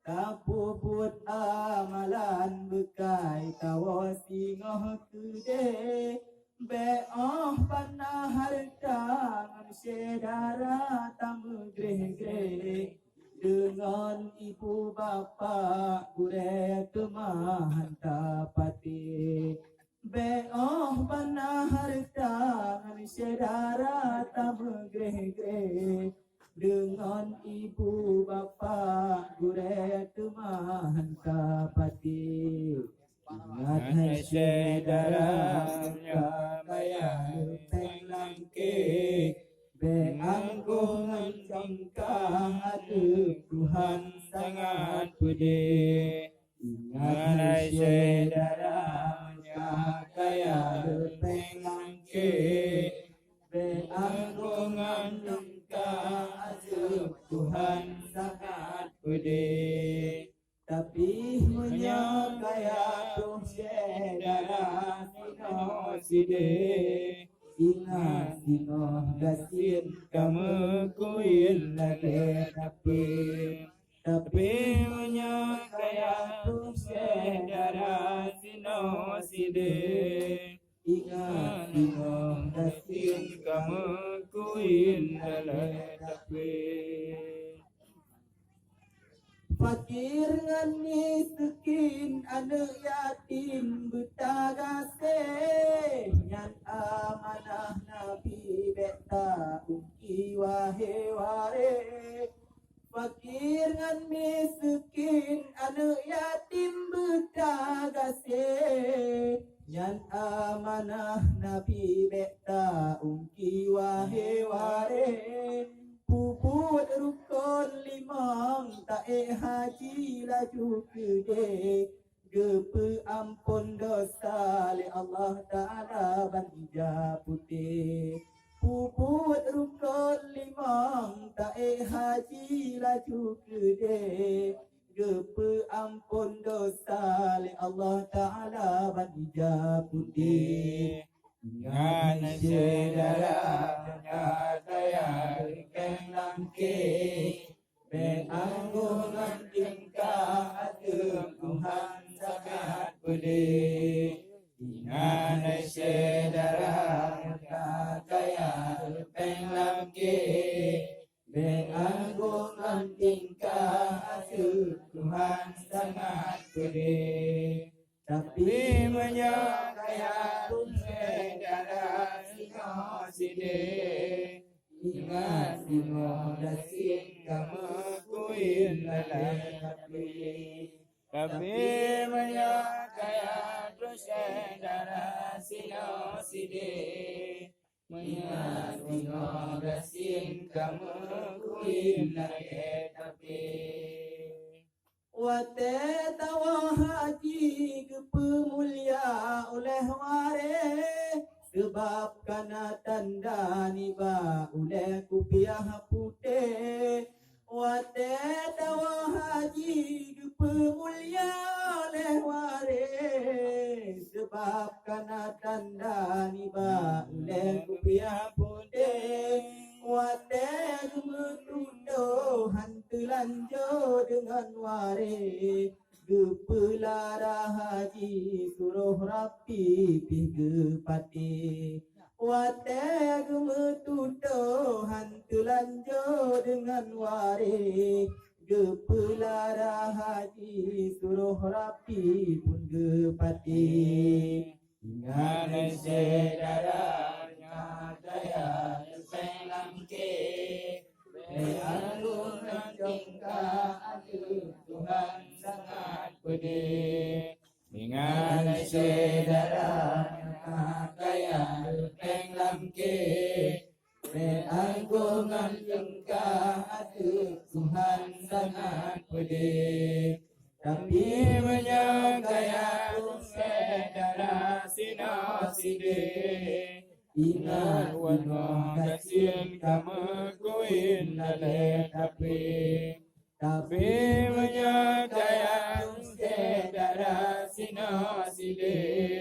Kapuput amalan bekai tawa singoh kude beoh panah harta manusia darah tamu greh-greh dengan ibu bapa gure kemahan tapati beoh panah harta manusia darah tamu greh-greh dengan ibu bapa gure kemahan kapati ingat hai saudara kaya luteng langke be anggungan jangka adu Tuhan sangat pede ingat hai saudara kaya luteng langke be anggungan jangka Tuhan sangat pede tapi menyakaya tuh saudara sino side ingat sino gasin kamu kuin lagi tapi menyakaya tuh saudara sino side ingat sino gasin kamu kuin lagi fakir ngan miskin anak yatim buta gase nyan amanah nabi beta uki wahe ware fakir ngan miskin anak yatim buta gase nyan amanah nabi beta uki wahe ware puput rukun limang tae haji laju kede gepe ampun dosa le Allah Ta'ala banija putih puput rukun limang tae haji laju kede gepe ampun dosa le Allah Ta'ala banija putih ingat saudara kaya keng langke be anggungan tingkah adu Tuhan sangat pede ingat saudara kaya keng langke be anggungan tingkah adu Tuhan sangat pede tapi menyakaya saudara sino side ingat sino dasin kamu kuin lalapi tapi menyakaya saudara sino side ingat sino dasin kamu kuin lalapi wate tawa haji kepemulia oleh ware sebab kana tanda niba oleh kupiah putih wate tawa haji kepemulia oleh ware sebab kana tanda niba oleh kupiah putih wate gemetundo hantu lanjo dengan ware gepelara haji suruh rapi pih pati wate gemetundo hantu lanjo dengan ware gepelara haji suruh rapi pun gepati ingat saudara daya langke beanggungan tingkah adu Tuhan sangat pede ingat saudara kaya langke beanggungan tingkah adu Tuhan sangat pede tapi menyakaya saudara sino side ingat wano gasin kamu kuin lale tapi menyakaya saudara sino side